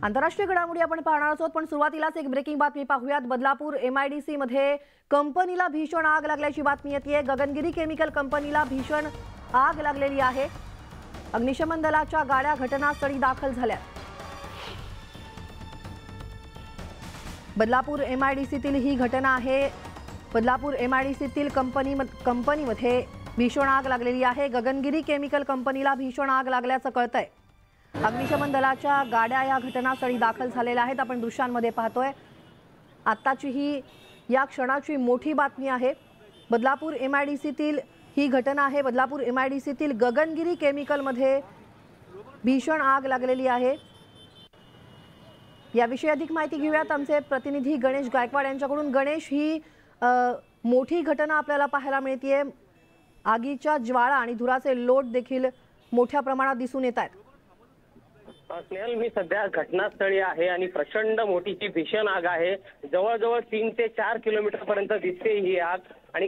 आंतरराष्ट्रीय घडामोडी आपण पाहणार आहोत, पण सुरुवातीलाच एक ब्रेकिंग बातमी पाहूयात। बदलापूर MIDC मध्ये कंपनीला भीषण आग लागल्याची बातमी येते। गगनगिरी केमिकल कंपनीला भीषण आग लागलेली आहे। अग्निशमन दलाच्या गाड्या घटनास्थळी दाखल झाल्या। बदलापूर MIDCतील ही घटना आहे। बदलापूर MIDCतील कंपनीमध्ये भीषण आग लागलेली आहे। गगनगिरी केमिकल कंपनीला भीषण आग लागल्याचं कळतंय। अग्निशमन दलाच्या गाड्या या घटनास्थळी दाखल झालेल्या आहेत। आपण दृश्यांमध्ये पाहतोय। आत्ताची ही या क्षणाची मोठी बातमी आहे। बदलापूर MIDCतील ही घटना आहे। बदलापूर MIDCतील गगनगिरी केमिकलमध्ये भीषण आग लागलेली आहे। याविषयी अधिक माहिती घेऊयात आमचे प्रतिनिधी गणेश गायकवाड यांच्याकडून। गणेश, ही मोठी घटना आपल्याला पाहायला मिळतेय। आगीच्या ज्वाळा आणि धुराचे लोट देखील मोठ्या प्रमाणात दिसून येत आहेत। स्नेहल, मी सध्या घटनास्थळी आहे आणि प्रचंड मोठी ही भीषण आग आहे। जवळजवळ 3 ते 4 किलोमीटर पर्यंत दिसते ही आग आणि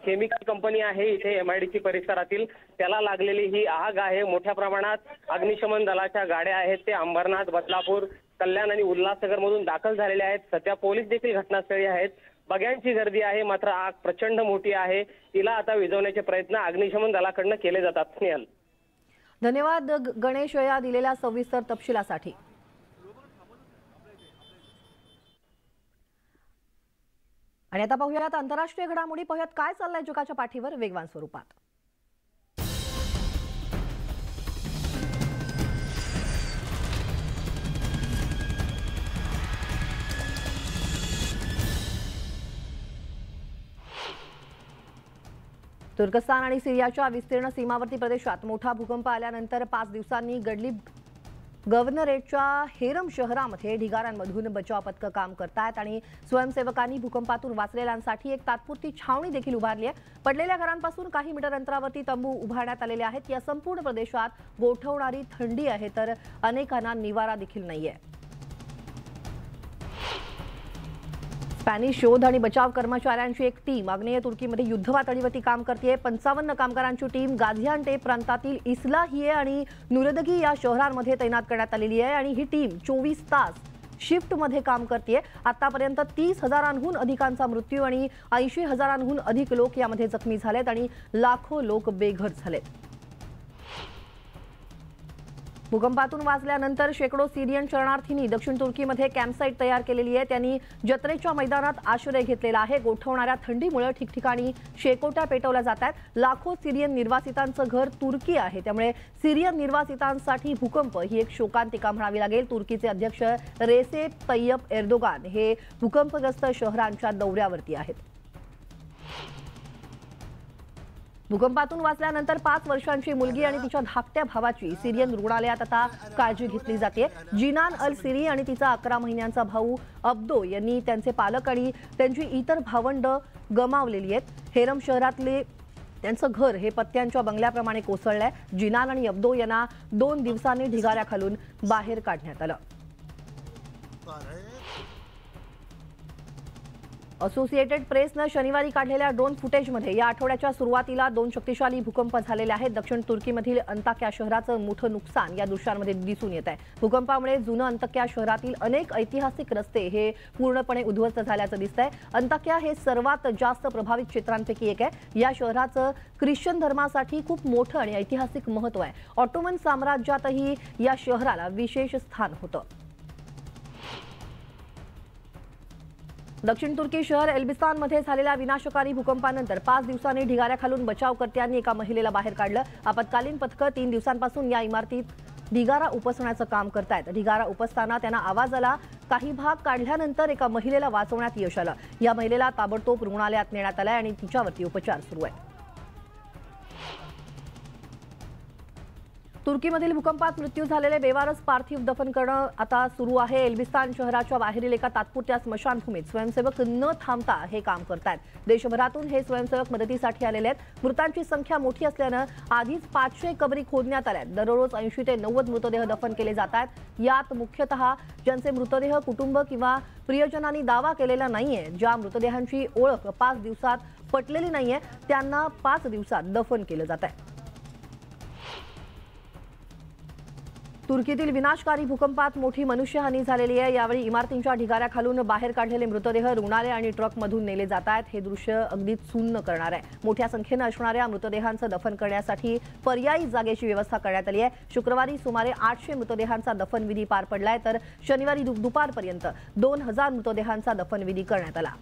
केमिकल कंपनी आहे इथे MIDC परिसरातील, त्याला लागलेली ही आग आहे। मोठ्या प्रमाणात अग्निशमन दलाच्या गाड्या आहेत ते अंबरनाथ, बदलापूर, कल्याण आणि उल्हासनगर मधून दाखल झालेल्या आहेत। सध्या पोलीस देखील घटनास्थळी आहेत। बघ्यांची गर्दी आहे, मात्र आग प्रचंड मोठी आहे। तिला आता विझवण्याचे प्रयत्न अग्निशमन दलाकडून केले जातात। स्नेहल, धन्यवाद गणेश या दिलेल्या सविस्तर तपशिलासाठी। आणि आता पाहूयात आंतरराष्ट्रीय घडामोडी। पाहूयात काय चाललंय जगाच्या पाठीवर वेगवान स्वरूपात। तुर्कस्तान आणि सिरियाच्या विस्तीर्ण सीमावर्ती प्रदेशात मोठा भूकंप आल्यानंतर 5 दिवसांनी गव्हर्नरेटच्या हेरम शहरामध्ये ढिगाऱ्यांमधून बचाव पथकं काम करतायत आणि स्वयंसेवकांनी भूकंपातून वाचलेल्यांसाठी एक तात्पुरती छावणी देखील उभारली आहे। पडलेल्या घरांपासून काही मीटर अंतरावरती तंबू उभारण्यात आलेले आहेत। या संपूर्ण प्रदेशात गोठवणारी थंडी आहे, तर अनेकांना निवारा देखील नाहीये। स्पॅनिश शोध आणि बचाव कर्मचाऱ्यांची एक टीम आग्नेय तुर्कीमध्ये युद्धपातळीवरती काम करते। 55 कामगारांची टीम गाझियान्टेप प्रांतातील इस्लाहिये आणि नुरदगी या शहरांमध्ये तैनात करण्यात आलेली आहे आणि ही टीम 24 तास शिफ्टमध्ये काम करते। आतापर्यंत 30,000हून अधिकांचा मृत्यू आणि 80,000हून अधिक लोक यामध्ये जखमी झालेत आणि लाखो लोक बेघर झालेत। भूकंपातून वाचल्यानंतर शेकडो सिरियन शरणार्थींनी दक्षिण तुर्कीमध्ये कॅम्पसाइट तयार केलेली आहे। त्यांनी जत्रेच्या मैदानात आश्रय घेतलेला आहे। गोठवणाऱ्या थंडीमुळे ठिकठिकाणी शेकोट्या पेटवल्या जात आहेत। लाखो सिरियन निर्वासितांचं घर तुर्की आहे, त्यामुळे सिरियन निर्वासितांसाठी भूकंप ही एक शोकांतिका म्हणावी लागेल। तुर्कीचे अध्यक्ष रेसेप तय्यप एर्दोगान हे भूकंपग्रस्त शहरांच्या दौऱ्यावरती आहेत। भूकंपातून वाचल्यानंतर 5 वर्षांची मुलगी आणि तिच्या धाकट्या भावाची सिरियन रुग्णालयात आता काळजी घेतली जाते। जिनान अल सिरी आणि तिचा 11 महिन्यांचा भाऊ अब्दो यांनी त्यांचे पालक आणि त्यांची इतर भावंड गमावलेली आहेत। हेरम शहरातले त्यांचं घर हे पत्त्यांच्या बंगल्याप्रमाणे कोसळलंय। जिनान आणि अब्दो यांना 2 दिवसांनी ढिगाऱ्याखालून बाहेर काढण्यात आलं। असोसिएटेड प्रेसनं शनिवारी काढलेल्या ड्रोन फुटेजमध्ये या आठवड्याच्या सुरुवातीला 2 शक्तिशाली भूकंप झालेले आहेत। दक्षिण तुर्कीमधील अंताक्या शहराचं मोठं नुकसान या दृश्यांमध्ये दिसून येत आहे। भूकंपामुळे जुनं अंताक्या शहरातील अनेक ऐतिहासिक रस्ते हे पूर्णपणे उद्ध्वस्त झाल्याचं दिसतंय। अंताक्या हे सर्वात जास्त प्रभावित क्षेत्रांपैकी एक आहे। या शहराचं ख्रिश्चन धर्मासाठी खूप मोठं आणि ऐतिहासिक महत्त्व आहे। ऑटोमन साम्राज्यातही या शहराला विशेष स्थान होतं। दक्षिण तुर्की शहर एल्बिस्तानमध्ये झालेल्या विनाशकारी भूकंपानंतर 5 दिवसांनी ढिगाऱ्याखालून बचावकर्त्यांनी एका महिलेला बाहेर काढलं। आपत्कालीन पथकं 3 दिवसांपासून या इमारतीत ढिगारा उपसण्याचं काम करतायत। ढिगारा उपसताना त्यांना आवाज आला। काही भाग काढल्यानंतर एका महिलेला वाचवण्यात यश आलं। या महिलेला ताबडतोब रुग्णालयात नेण्यात आलंय आणि तिच्यावरती उपचार सुरू आहेत। तुर्कीमधील भूकंपात मृत्यू झालेले बेवारस पार्थिव दफन करणं आता सुरू आहे। एल्बिस्तान शहराच्या बाहेरील एका तात्पुरत्या स्मशानभूमीत स्वयंसेवक न थांबता हे काम करतायत। देशभरातून हे स्वयंसेवक मदतीसाठी आलेले आहेत। मृतांची संख्या मोठी असल्यानं आधीच 500 कबरी खोदण्यात आल्या आहेत। दररोज 80 ते 90 मृतदेह दफन केले जात आहेत। यात मुख्यतः ज्यांचे मृतदेह कुटुंब किंवा प्रियजनांनी दावा केलेला नाहीये, ज्या मृतदेहांची ओळख 5 दिवसात पटलेली नाहीये, त्यांना 5 दिवसात दफन केलं जात आहे। तुर्कीतील विनाशकारी भूकंपात मोठी मनुष्यहानी झालेली आहे। यावेळी इमारतींच्या ढिगाऱ्याखालून बाहेर काढलेले मृतदेह रुग्णालय आणि ट्रकमधून नेले जात आहेत। हे दृश्य अगदी सुन्न करणार आहे। मोठ्या संख्येने असणाऱ्या मृतदेहांचं दफन करण्यासाठी पर्यायी जागेची व्यवस्था करण्यात आली आहे। शुक्रवारी सुमारे 800 मृतदेहांचा दफनविधी पार पडलाय, तर शनिवारी दुपारपर्यंत 2000 मृतदेहांचा दफनविधी करण्यात आला।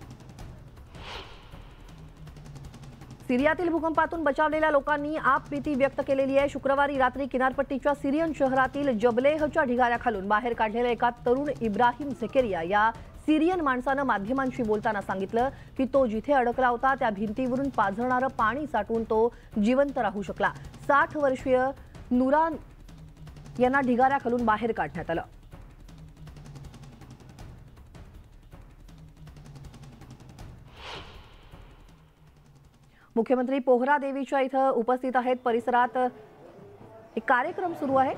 सिरियातील भूकंपातून बचावलेल्या लोकांनी आपबीती व्यक्त केलेली आहे। शुक्रवारी रात्री किनारपट्टीच्या सिरियन शहरातील जबलेहच्या ढिगाऱ्याखालून बाहेर काढलेल्या एका तरुण इब्राहिम झेकेरिया या सिरियन माणसानं माध्यमांशी बोलताना सांगितलं की तो जिथे अडकला होता त्या भिंतीवरून पाझरणारं पाणी साठून तो जिवंत राहू शकला। 60 वर्षीय नुरान यांना ढिगाऱ्याखालून बाहेर काढण्यात आलं। मुख्यमंत्री पोहरा देवीच्या इथं उपस्थित आहेत। परिसरात एक कार्यक्रम सुरू आहे।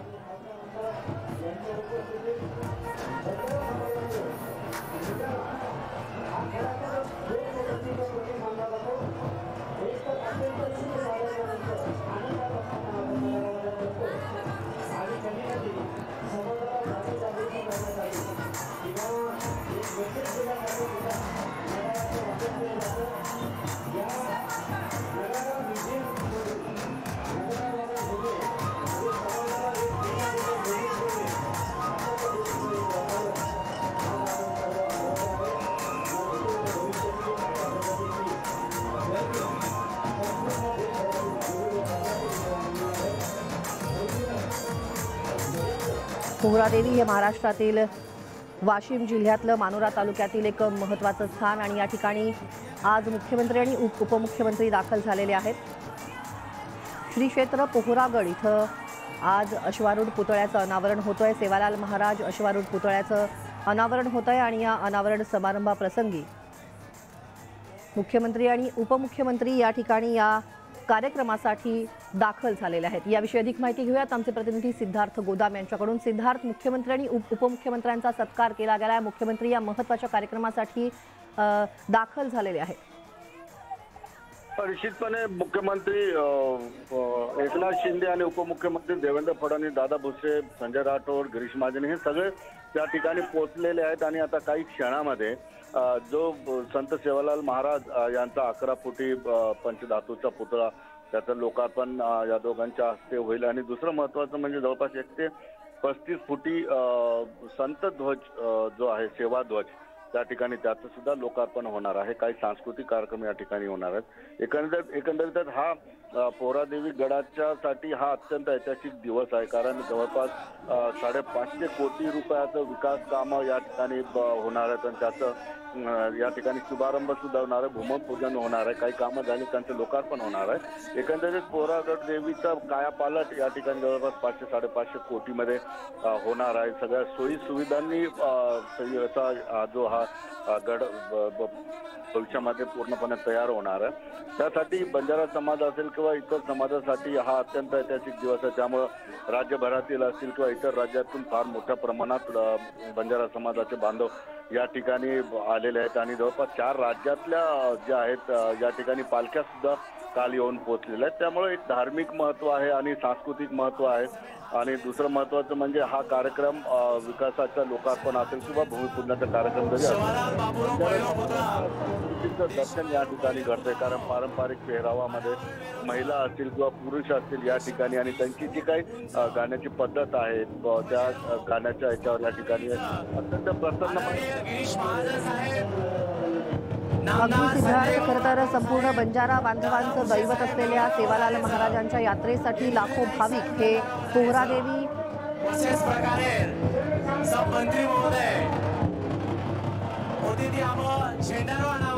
पोहरादेवी हे महाराष्ट्रातील वाशिम जिल्ह्यातलं मानोरा तालुक्यातील एक महत्त्वाचं स्थान आणि या ठिकाणी आज मुख्यमंत्री आणि उपमुख्यमंत्री दाखल झालेले आहेत। श्री क्षेत्र पोहरागड इथं आज अश्वारूढ पुतळ्याचं अनावरण होतंय। सेवालाल महाराज अश्वारूढ पुतळ्याचं अनावरण होतंय आणि या अनावरण समारंभाप्रसंगी मुख्यमंत्री आणि उपमुख्यमंत्री या ठिकाणी या कार्यक्रमासाठी दाखल झालेले आहेत। याविषयी अधिक माहिती घेऊयात आमचे प्रतिनिधी सिद्धार्थ गोदाम यांच्याकडून। सिद्धार्थ, मुख्यमंत्री आणि उपमुख्यमंत्र्यांचा सत्कार केला गेलाय। मुख्यमंत्री या महत्त्वाच्या कार्यक्रमासाठी दाखल झालेले आहेत। निश्चितपणे मुख्यमंत्री एकनाथ शिंदे आणि उपमुख्यमंत्री देवेंद्र फडणवीस, दादा भुसे, संजय राठोड, गिरीश महाजन हे सगळे त्या ठिकाणी पोहोचलेले आहेत आणि आता काही क्षणामध्ये जो संत सेवालाल महाराज यांचा 11 फुटी पंचधातूचा पुतळा त्याचं लोकार्पण या दोघांच्या हस्ते होईल आणि दुसरं महत्त्वाचं म्हणजे जवळपास 1 ते 35 फुटी संत ध्वज जो आहे सेवा ध्वज त्या ठिकाणी त्याचं सुद्धा लोकार्पण होणार आहे। काही सांस्कृतिक कार्यक्रम या ठिकाणी होणार आहेत। एकंदरीतच हा पोहरादेवी गडाच्या साठी हा अत्यंत ऐतिहासिक दिवस आहे, कारण जवळपास 550 कोटी रुपयाचं विकास कामं या ठिकाणी होणार आहेत आणि त्याचं या ठिकाणी शुभारंभ सुद्धा होणार आहे, भूमिपूजन होणार आहे, काही कामं झाली त्यांचं लोकार्पण होणार आहे। एकंदरीत पोहरागड देवीचा कायापालट या ठिकाणी जवळपास 500-550 कोटीमध्ये होणार आहे। सगळ्या सोयी सुविधांनी याचा जो हा गड भविष्यामध्ये पूर्णपणे तयार होणार आहे। त्यासाठी बंजारा समाज असेल किंवा इतर समाजासाठी हा अत्यंत ऐतिहासिक दिवस आहे। त्यामुळे राज्यभरातील असतील किंवा इतर राज्यातून फार मोठ्या प्रमाणात बंजारा समाजाचे बांधव या ठिकाणी आलेले आहेत आणि जवळपास 4 राज्यातल्या ज्या आहेत या ठिकाणी पालख्या सुद्धा काल येऊन पोहोचलेल्या आहेत। त्यामुळे एक धार्मिक महत्त्व आहे आणि सांस्कृतिक महत्त्व आहे आणि दुसरं महत्त्वाचं म्हणजे हा कार्यक्रम विकासाचा लोकार्पण असेल किंवा भूमिपूजनाचा कार्यक्रम जरी असेल दर्शन या ठिकाणी घडतंय, कारण पारंपरिक पेहरावामध्ये महिला असतील किंवा पुरुष असतील या ठिकाणी आणि त्यांची जी काही गाण्याची पद्धत आहे त्या गाण्याच्या ह्याच्यावर या ठिकाणी अत्यंत प्रसन्न खरं तर संपूर्ण बंजारा बांधवांचं दैवत असलेल्या सेवालाल महाराजांच्या यात्रेसाठी लाखो भाविक हे पोहरादेवी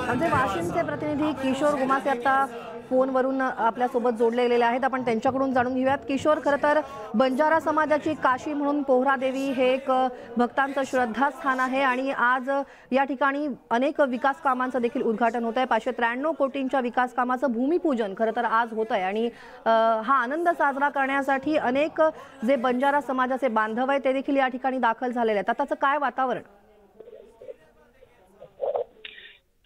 आमचे वाशिमचे प्रतिनिधी किशोर गुमासे आता फोनवरून आपल्यासोबत जोडलेले आहेत। आपण त्यांच्याकडून जाणून घेऊयात। किशोर, खरं तर बंजारा समाजाची काशी म्हणून पोहरादेवी हे एक भक्तांचं श्रद्धास्थान आहे आणि आज या ठिकाणी अनेक विकास कामांचं देखील उद्घाटन होत आहे। 593 कोटींच्या विकास कामाचं भूमिपूजन खरं तर आज होत आहे आणि हा आनंद साजरा करण्यासाठी अनेक जे बंजारा समाजाचे बांधव आहेत ते देखील या ठिकाणी दाखल झालेले आहेत। आताचं काय वातावरण?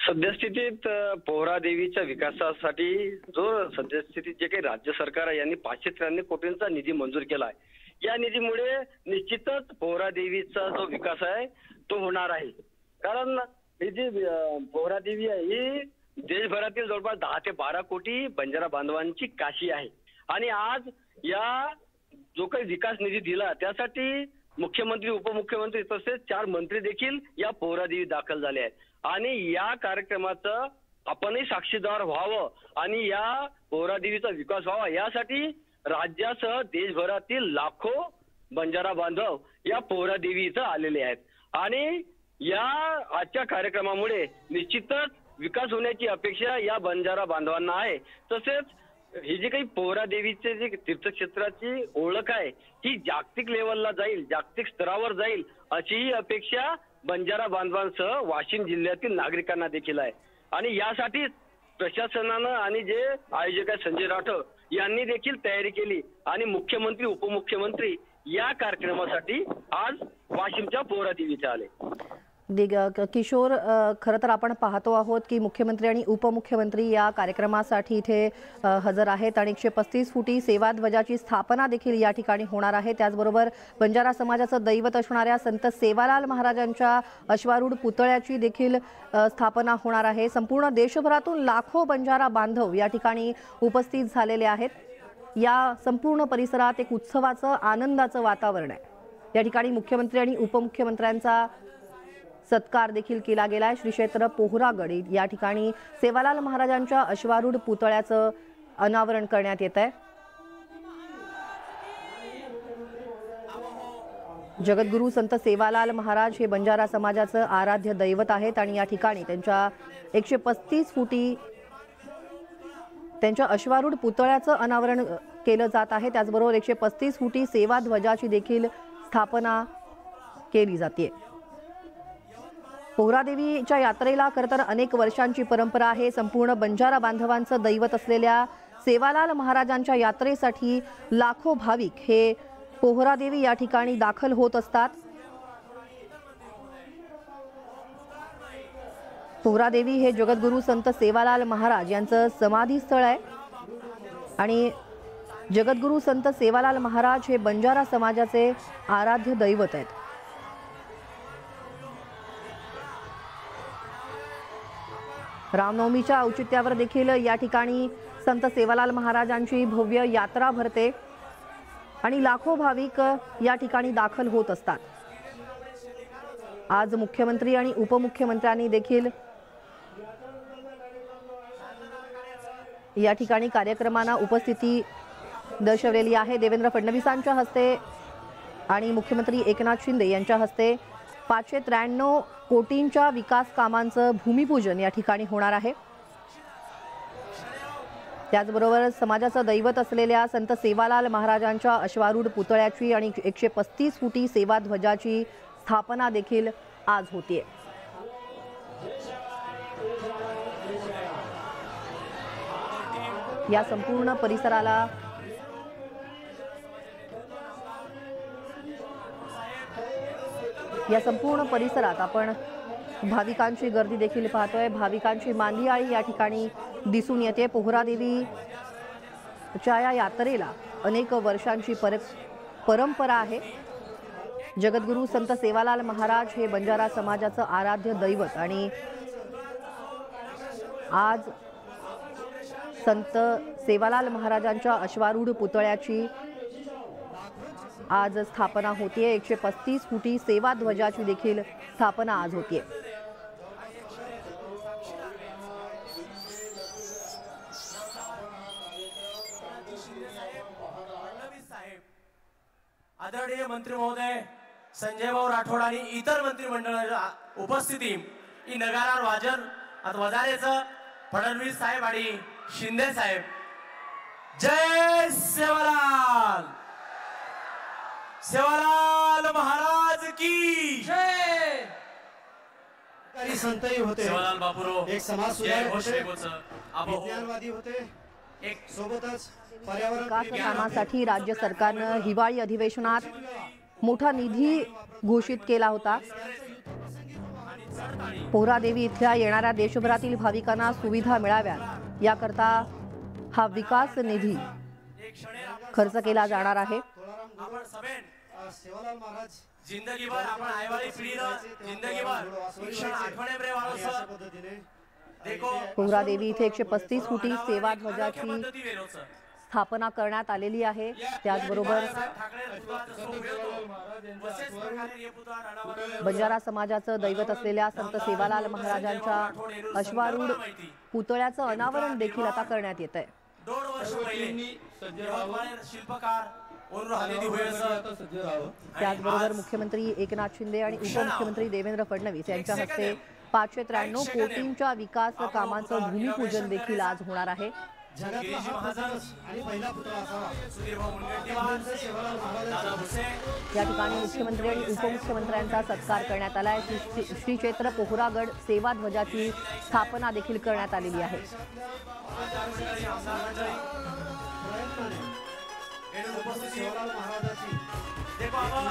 सद्यस्थितीत पोहरादेवीच्या विकासासाठी जो सद्यस्थितीत जे काही राज्य सरकार आहे यांनी 593 कोटींचा निधी मंजूर केला आहे। या निधीमुळे निश्चितच पोहरादेवीचा जो विकास आहे तो होणार आहे. कारण ही जी पोहरादेवी आहे ही देशभरातील जवळपास 10 ते 12 कोटी बंजारा बांधवांची काशी आहे. आणि आज या जो काही विकास निधी दिला त्यासाठी मुख्यमंत्री, उपमुख्यमंत्री तसेच 4 मंत्री देखील या पोहरादेवी दाखल झाले आहेत. आणि या कार्यक्रमाचं आपणही साक्षीदार व्हावं आणि या पोहरादेवीचा विकास व्हावा यासाठी राज्यासह देशभरातील लाखो बंजारा बांधव या पोहरादेवी इथं आलेले आहेत. आणि या आजच्या कार्यक्रमामुळे निश्चितच विकास होण्याची अपेक्षा या बंजारा बांधवांना आहे. तसेच ही जी काही पोहरादेवीचे जे तीर्थक्षेत्राची ओळख आहे ही जागतिक लेवलला जाईल, जागतिक स्तरावर जाईल अशीही अपेक्षा बंजारा बांधवांसह वाशिम जिल्ह्यातील नागरिकांना देखील आहे. आणि यासाठी प्रशासनानं आणि जे आयोजक आहे संजय राठोड यांनी देखील तयारी केली आणि मुख्यमंत्री, उपमुख्यमंत्री या कार्यक्रमासाठी आज वाशिमच्या पोहरादेवीचे आले. किशोर, खरं तर आपण पाहतो आहोत की मुख्यमंत्री आणि उपमुख्यमंत्री या कार्यक्रमासाठी इथे हजर आहेत आणि 135 फुटी सेवाध्वजाची स्थापना देखील या ठिकाणी होणार आहे. त्याचबरोबर बंजारा समाजाचं दैवत असणाऱ्या संत सेवालाल महाराजांच्या अश्वारूढ पुतळ्याची देखील स्थापना होणार आहे. संपूर्ण देशभरातून लाखो बंजारा बांधव या ठिकाणी उपस्थित झालेले आहेत. या संपूर्ण परिसरात एक उत्सवाचं, आनंदाचं वातावरण आहे. या ठिकाणी मुख्यमंत्री आणि उपमुख्यमंत्र्यांचा सत्कार देखील केला गेलाय. श्री क्षेत्र पोहरागड या ठिकाणी सेवालाल महाराजांच्या अश्वारूढ पुतळ्याचं अनावरण करण्यात येत आहे. जगद्गुरू संत सेवालाल महाराज हे बंजारा समाजाचं आराध्य दैवत आहेत आणि या ठिकाणी त्यांच्या 135 फुटी त्यांच्या अश्वारूढ पुतळ्याचं अनावरण केलं जात आहे. त्याचबरोबर 135 फुटी सेवा ध्वजाची देखील स्थापना केली जाते. पोहरादेवीच्या यात्रेला खरं तर अनेक वर्षांची परंपरा आहे. संपूर्ण बंजारा बांधवांचं दैवत असलेल्या सेवालाल महाराजांच्या यात्रेसाठी लाखो भाविक हे पोहरादेवी या ठिकाणी दाखल होत असतात. पोहरादेवी हे जगद्गुरू संत सेवालाल महाराज यांचं समाधी स्थळ आहे आणि जगद्गुरू संत सेवालाल महाराज हे बंजारा समाजाचे आराध्य दैवत आहेत. रामनवमीच्या औचित्यावर देखील या ठिकाणी संत सेवालाल महाराजांची भव्य यात्रा भरते आणि लाखो भाविक या ठिकाणी दाखल होत असतात. आज मुख्यमंत्री आणि उपमुख्यमंत्र्यांनी देखील या ठिकाणी कार्यक्रमांना उपस्थिती दर्शवलेली आहे. देवेंद्र फडणवीसांच्या हस्ते आणि मुख्यमंत्री एकनाथ शिंदे यांच्या हस्ते 593 कोटींच्या विकास कामांचं भूमिपूजन या ठिकाणी होणार आहे. त्याचबरोबर समाजाचं दैवत असलेल्या संत सेवालाल महाराजांच्या अश्वारूढ पुतळ्याची आणि 135 फुटी सेवा ध्वजाची स्थापना देखील आज होतीये. या संपूर्ण परिसराला आपण भाविकांची गर्दी देखील पाहतोय. भाविकांची मांदियाळी या ठिकाणी दिसून येते. पोहरादेवीच्या या यात्रेला अनेक वर्षांची परंपरा आहे. जगद्गुरू संत सेवालाल महाराज हे बंजारा समाजाचं आराध्य दैवत आणि आज संत सेवालाल महाराजांच्या अश्वारूढ पुतळ्याची आज स्थापना होतीये. 135 फुटी सेवा ध्वजाची देखील स्थापना आज होतीये. आदरणीय मंत्री महोदय संजय भाऊ राठोड आणि इतर मंत्रिमंडळाच्या उपस्थिती ही नगारा वजारेचं फडणवीस साहेब आणि शिंदे साहेब. जय सेवालाल, सेवालाल महाराज की जय. काही संतही होते. सेवालाल बापूरो एक समाज सुधारक होते, विज्ञानवादी विज्ञानवादी होते. एक सोबतच पर्यावरण विकास कामासाठी राज्य सरकारनं हिवाळी अधिवेशनात मोठा निधी घोषित केला होता. पोहरादेवी इथल्या येणाऱ्या देशभरातील भाविकांना सुविधा मिळाव्यात याकरता हा विकास निधी खर्च केला जाणार आहे. आपण सभेन सेवालाल महाराज जिंदगीभर आपण आईवाली पिढीनं जिंदगीभर शिक्षण आठवणे बरे वाळो अशा सर पद्धतीने देखो पोहरादेवी इथे 135 फुटी सेवा ध्वजाची पद्धती वेलो सर स्थापना करण्यात आलेली आहे। त्याचबरोबर ठाकरे पुतळाचं सोहळे होतो तसेच प्रकारे हे पुतळा राणावर बंजारा समाजाचं दैवत असलेल्या संत सेवालाल महाराजांच्या अश्वारूढ पुतळ्याचं अनावरण देखील आता करण्यात येत आहे। 2 वर्ष पहिले यवतमाळचे शिल्पकार ओनर हलेली होय सर त्याचबरोबर मुख्यमंत्री एकनाथ शिंदे आणि उपमुख्यमंत्री देवेंद्र फडणवीस यांच्या हस्ते 593 कोटींच्या विकास कामांचं भूमिपूजन देखील आज होणार आहे। जगातला हा प्रथमच आणि पहिला पुतळा असावा सुधीरभाऊ मुनगंटीवार सेवालाल महाराज दादा भुसे या ठिकाणी मुख्यमंत्री आणि उपमुख्यमंत्र्यांचा सत्कार करण्यात आलाय। श्री क्षेत्र पोहरागड सेवा ध्वजाची स्थापना देखील करण्यात आलेली आहे। सेवालाल महाराजाची देखो आपण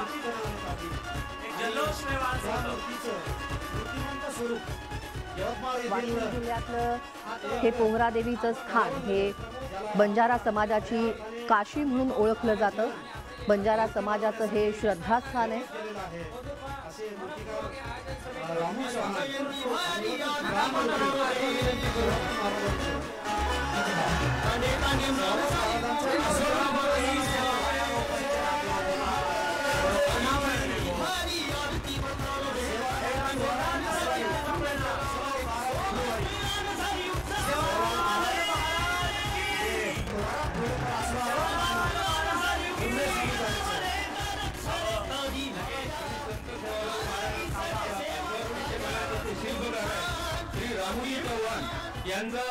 एक जल्लोष में वाण या होतो मूर्तीचं मूर्तिमंत स्वरूप यवतमाळ वाशिम येथील जिल्ह्यातलं हे पोहरादेवीचं स्थान हे बंजारा समाजाची काशी म्हणून ओळखलं जातं। बंजारा समाजाचं हे श्रद्धास्थान आहे। केलेलं आहे असे मूर्तिकार रामू चव्हाण आणि श्री रामूजी चव्हाण यांचा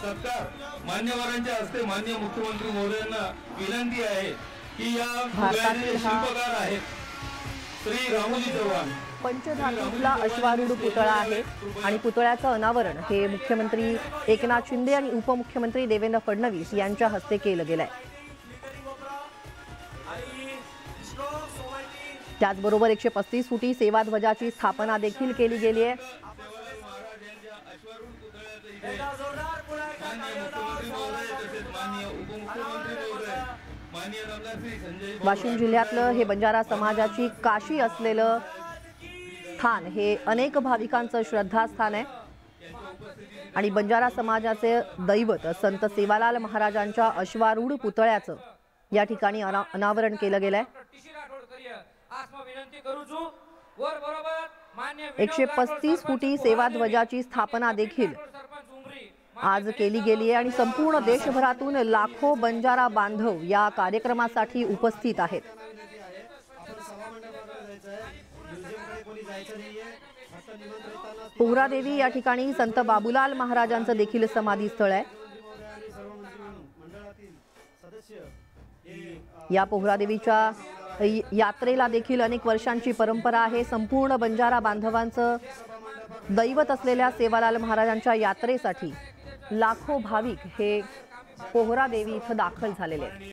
सत्कार मान्यवरांच्या हस्ते माननीय मुख्यमंत्री महोदयांना विनंती आहे की या पुतळ्याचे शिल्पकार आहेत श्री रामूजी चव्हाण। पंचधातूतला अश्वारूढ पुतळा आहे आणि पुतळ्याचं अनावरण हे मुख्यमंत्री एकनाथ शिंदे आणि उपमुख्यमंत्री देवेंद्र फडणवीस यांच्या हस्ते केलं गेलंय। त्याचबरोबर 135 फुटी सेवा ध्वजाची स्थापना देखील केली गेली आहे। वाशिम जिल्ह्यातलं हे बंजारा समाजाची काशी असलेलं स्थान हे अनेक भाविकांचं श्रद्धास्थान आहे आणि बंजारा समाजाचे दैवत संत सेवालाल महाराजांच्या अश्वारूढ पुतळ्याचं या ठिकाणी अनावरण केलं गेलंय। 135 फुटी सेवा ध्वजाची स्थापना देखील आज केली गेली आहे आणि संपूर्ण देशभरातून लाखो बंजारा बांधव या कार्यक्रमासाठी उपस्थित आहेत। पोहरादेवी या ठिकाणी संत बाबूलाल महाराजांचं देखील समाधी स्थळ आहे। या पोहरादेवीच्या यात्रेला देखील अनेक वर्षांची परंपरा आहे। संपूर्ण बंजारा बांधवांचं दैवत असलेल्या सेवालाल महाराजांच्या यात्रेसाठी लाखो भाविक हे पोहरादेवी इथं दाखल झालेले आहेत।